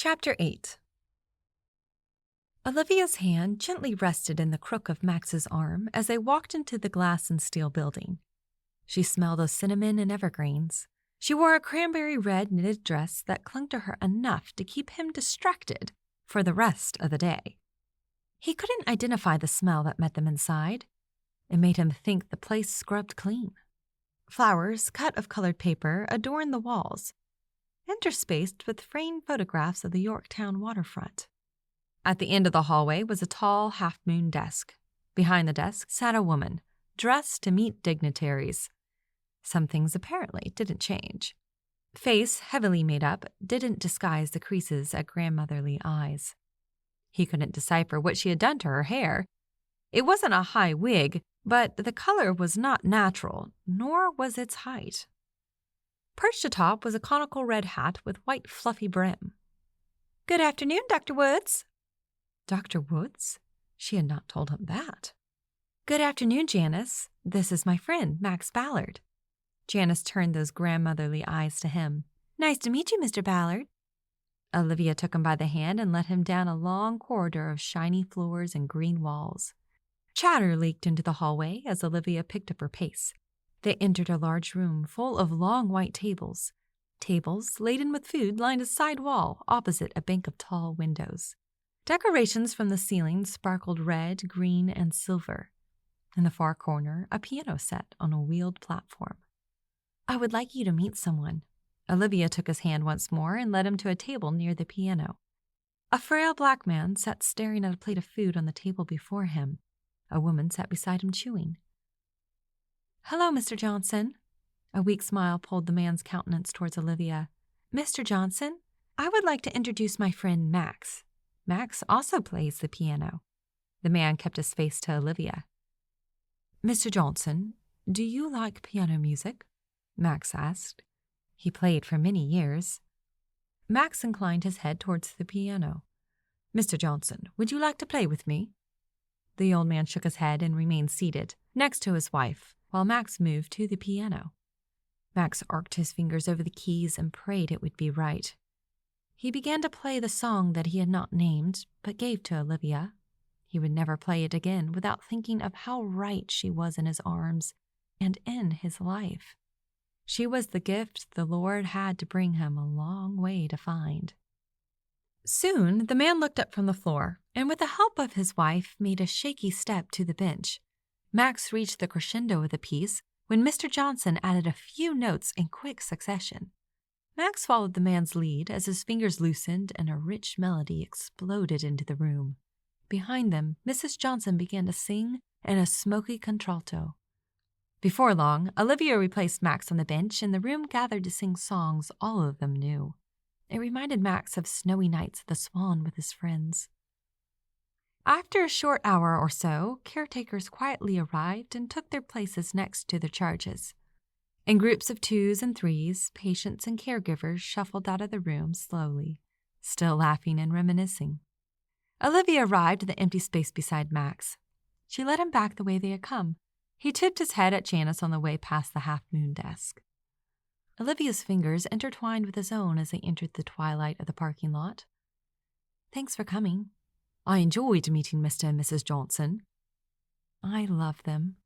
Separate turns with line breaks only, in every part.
Chapter 8. Olivia's hand gently rested in the crook of Max's arm as they walked into the glass and steel building. She smelled of cinnamon and evergreens. She wore a cranberry red knitted dress that clung to her enough to keep him distracted for the rest of the day. He couldn't identify the smell that met them inside. It made him think the place scrubbed clean. Flowers, cut of colored paper, adorned the walls, interspaced with framed photographs of the Yorktown waterfront. At the end of the hallway was a tall half-moon desk. Behind the desk sat a woman, dressed to meet dignitaries. Some things apparently didn't change. Face, heavily made up, didn't disguise the creases at grandmotherly eyes. He couldn't decipher what she had done to her hair. It wasn't a high wig, but the color was not natural, nor was its height. Perched atop was a conical red hat with white fluffy brim. "Good afternoon, Dr. Woods." Dr. Woods? She had not told him that. "Good afternoon, Janice. This is my friend, Max Ballard." Janice turned those grandmotherly eyes to him. "Nice to meet you, Mr. Ballard." Olivia took him by the hand and led him down a long corridor of shiny floors and green walls. Chatter leaked into the hallway as Olivia picked up her pace. They entered a large room full of long white tables. Tables laden with food lined a side wall opposite a bank of tall windows. Decorations from the ceiling sparkled red, green, and silver. In the far corner, a piano set on a wheeled platform. "I would like you to meet someone." Olivia took his hand once more and led him to a table near the piano. A frail black man sat staring at a plate of food on the table before him. A woman sat beside him chewing. "Hello, Mr. Johnson." A weak smile pulled the man's countenance towards Olivia. "Mr. Johnson, I would like to introduce my friend Max. Max also plays the piano." The man kept his face to Olivia. "Mr. Johnson, do you like piano music?" Max asked. He played for many years. Max inclined his head towards the piano. "Mr. Johnson, would you like to play with me?" The old man shook his head and remained seated next to his wife, while Max moved to the piano. Max arced his fingers over the keys and prayed it would be right. He began to play the song that he had not named, but gave to Olivia. He would never play it again without thinking of how right she was in his arms and in his life. She was the gift the Lord had to bring him a long way to find. Soon the man looked up from the floor, and with the help of his wife made a shaky step to the bench. Max reached the crescendo of the piece when Mr. Johnson added a few notes in quick succession. Max followed the man's lead as his fingers loosened and a rich melody exploded into the room. Behind them, Mrs. Johnson began to sing in a smoky contralto. Before long, Olivia replaced Max on the bench and the room gathered to sing songs all of them knew. It reminded Max of snowy nights at the Swan with his friends. After a short hour or so, caretakers quietly arrived and took their places next to the charges. In groups of 2s and 3s, patients and caregivers shuffled out of the room slowly, still laughing and reminiscing. Olivia arrived at the empty space beside Max. She led him back the way they had come. He tipped his head at Janice on the way past the half-moon desk. Olivia's fingers intertwined with his own as they entered the twilight of the parking lot. "Thanks for coming." "I enjoyed meeting Mr. and Mrs. Johnson." "I love them."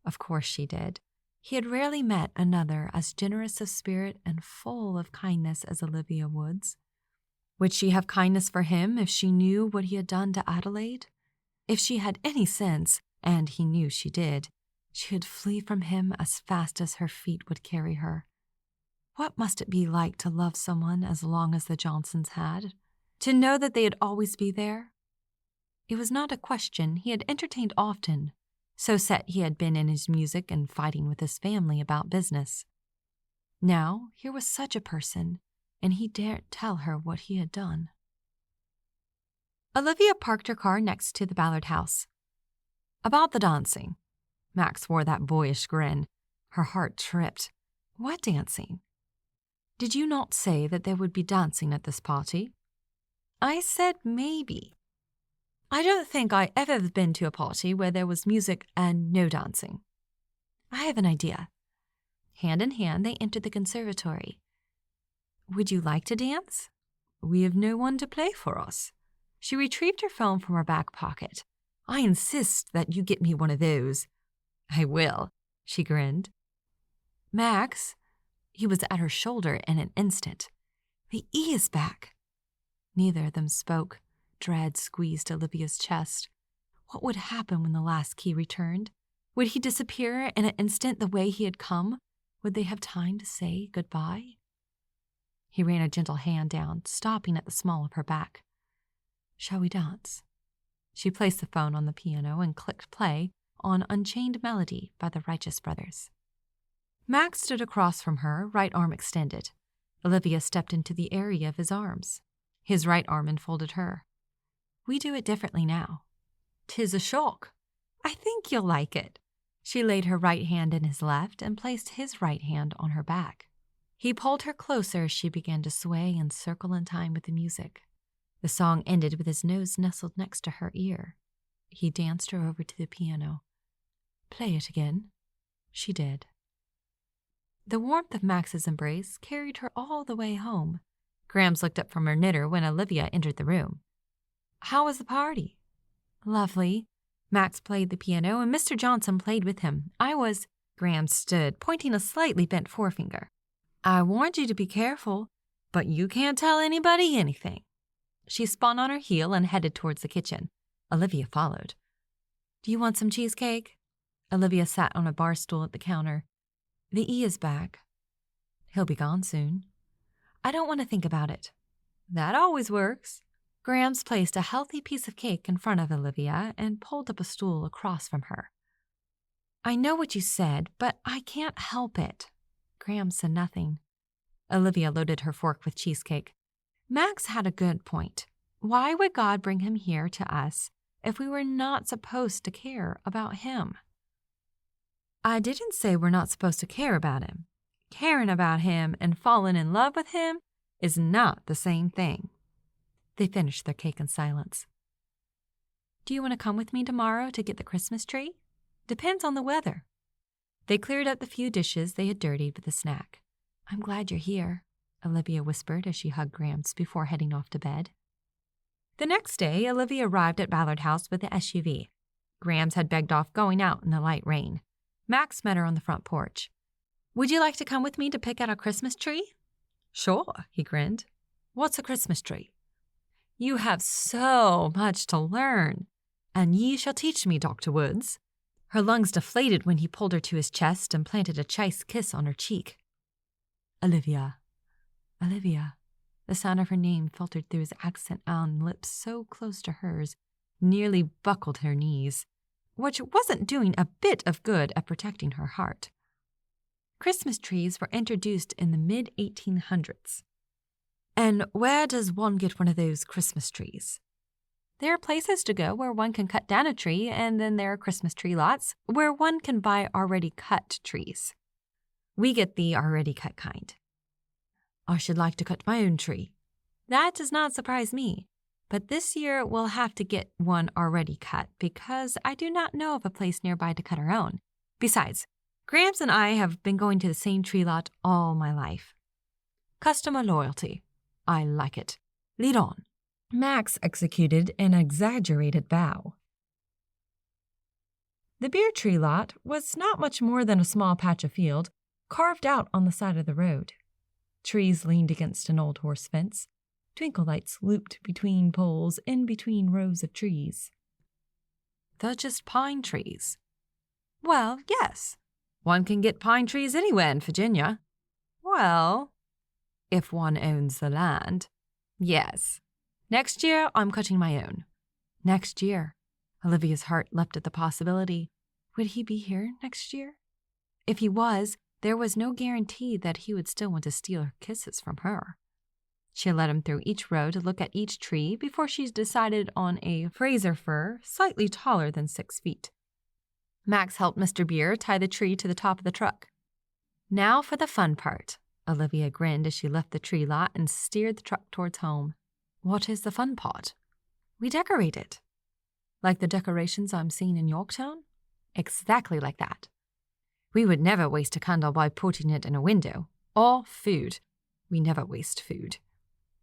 Of course she did. He had rarely met another as generous of spirit and full of kindness as Olivia Woods. Would she have kindness for him if she knew what he had done to Adelaide? If she had any sense, and he knew she did, she would flee from him as fast as her feet would carry her. What must it be like to love someone as long as the Johnsons had? To know that they'd always be there? It was not a question he had entertained often, so set he had been in his music and fighting with his family about business. Now, here was such a person, and he dared tell her what he had done. Olivia parked her car next to the Ballard house. "About the dancing." Max wore that boyish grin. Her heart tripped. "What dancing?" "Did you not say that there would be dancing at this party?" "I said maybe. I don't think I ever have been to a party where there was music and no dancing." "I have an idea." Hand in hand, they entered the conservatory. "Would you like to dance?" We have no one to play for us. She retrieved her phone from her back pocket. I insist that you get me one of those. I will, she grinned. Max, he was at her shoulder in an instant. The E is back. Neither of them spoke. Dread squeezed Olivia's chest. What would happen when the last key returned? Would he disappear in an instant the way he had come? Would they have time to say goodbye? He ran a gentle hand down, stopping at the small of her back. Shall we dance? She placed the phone on the piano and clicked play on Unchained Melody by the Righteous Brothers. Max stood across from her, right arm extended. Olivia stepped into the area of his arms. His right arm enfolded her. We do it differently now. 'Tis a shock. I think you'll like it. She laid her right hand in his left and placed his right hand on her back. He pulled her closer as she began to sway and circle in time with the music. The song ended with his nose nestled next to her ear. He danced her over to the piano. Play it again. She did. The warmth of Max's embrace carried her all the way home. Grams looked up from her knitter when Olivia entered the room. How was the party? Lovely. Max played the piano and Mr. Johnson played with him. Grams stood, pointing a slightly bent forefinger. I warned you to be careful, but you can't tell anybody anything. She spun on her heel and headed towards the kitchen. Olivia followed. Do you want some cheesecake? Olivia sat on a bar stool at the counter. The E is back. He'll be gone soon. I don't want to think about it. That always works. Grams placed a healthy piece of cake in front of Olivia and pulled up a stool across from her. I know what you said, but I can't help it. Grams said nothing. Olivia loaded her fork with cheesecake. Max had a good point. Why would God bring him here to us if we were not supposed to care about him? I didn't say we're not supposed to care about him. Caring about him and falling in love with him is not the same thing. They finished their cake in silence. Do you want to come with me tomorrow to get the Christmas tree? Depends on the weather. They cleared up the few dishes they had dirtied with a snack. I'm glad you're here, Olivia whispered as she hugged Grams before heading off to bed. The next day, Olivia arrived at Ballard House with the SUV. Grams had begged off going out in the light rain. Max met her on the front porch. Would you like to come with me to pick out a Christmas tree? Sure, he grinned. What's a Christmas tree? You have so much to learn, and ye shall teach me, Dr. Woods. Her lungs deflated when he pulled her to his chest and planted a chaste kiss on her cheek. Olivia. Olivia. The sound of her name filtered through his accent-bound lips so close to hers, nearly buckled her knees, which wasn't doing a bit of good at protecting her heart. Christmas trees were introduced in the mid-1800s. And where does one get one of those Christmas trees? There are places to go where one can cut down a tree, and then there are Christmas tree lots where one can buy already cut trees. We get the already cut kind. I should like to cut my own tree. That does not surprise me, but this year we'll have to get one already cut because I do not know of a place nearby to cut our own. Besides, Grams and I have been going to the same tree lot all my life. Customer loyalty. I like it. Lead on. Max executed an exaggerated bow. The beer tree lot was not much more than a small patch of field carved out on the side of the road. Trees leaned against an old horse fence. Twinkle lights looped between poles in between rows of trees. They're just pine trees. Well, yes. One can get pine trees anywhere in Virginia. Well, if one owns the land. Yes. Next year, I'm cutting my own. Next year. Olivia's heart leapt at the possibility. Would he be here next year? If he was, there was no guarantee that he would still want to steal her kisses from her. She led him through each row to look at each tree before she decided on a Fraser fir slightly taller than 6 feet. Max helped Mr. Beer tie the tree to the top of the truck. Now for the fun part. Olivia grinned as she left the tree lot and steered the truck towards home. What is the fun part? We decorate it. Like the decorations I'm seeing in Yorktown? Exactly like that. We would never waste a candle by putting it in a window. Or food. We never waste food.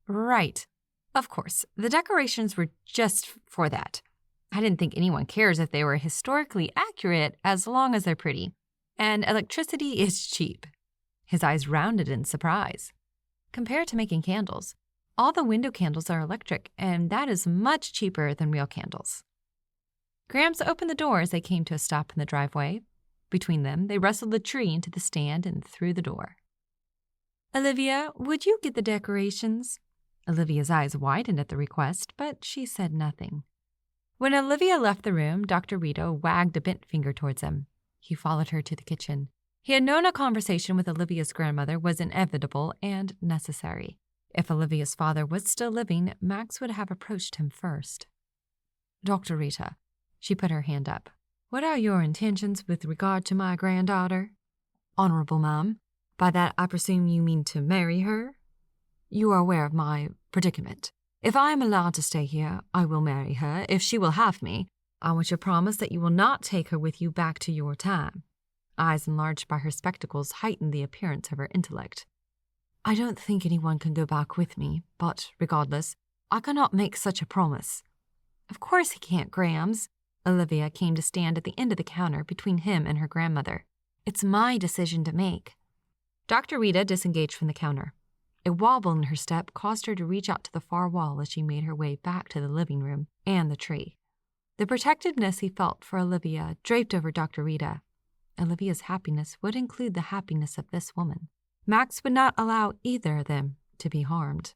Right. Of course, the decorations were just for that. I didn't think anyone cares if they were historically accurate as long as they're pretty. And electricity is cheap. His eyes rounded in surprise. Compared to making candles, all the window candles are electric, and that is much cheaper than real candles. Gramps opened the door as they came to a stop in the driveway. Between them, they wrestled the tree into the stand and through the door. Olivia, would you get the decorations? Olivia's eyes widened at the request, but she said nothing. When Olivia left the room, Dr. Rita wagged a bent finger towards him. He followed her to the kitchen. He had known a conversation with Olivia's grandmother was inevitable and necessary. If Olivia's father was still living, Max would have approached him first. Dr. Rita, she put her hand up. What are your intentions with regard to my granddaughter? Honorable ma'am, by that I presume you mean to marry her? You are aware of my predicament. If I am allowed to stay here, I will marry her, if she will have me. I want your promise that you will not take her with you back to your time. Eyes enlarged by her spectacles heightened the appearance of her intellect. I don't think anyone can go back with me, but, regardless, I cannot make such a promise. Of course he can't, Grams. Olivia came to stand at the end of the counter between him and her grandmother. It's my decision to make. Dr. Rita disengaged from the counter. A wobble in her step caused her to reach out to the far wall as she made her way back to the living room and the tree. The protectiveness he felt for Olivia draped over Dr. Rita. Olivia's happiness would include the happiness of this woman. Max would not allow either of them to be harmed.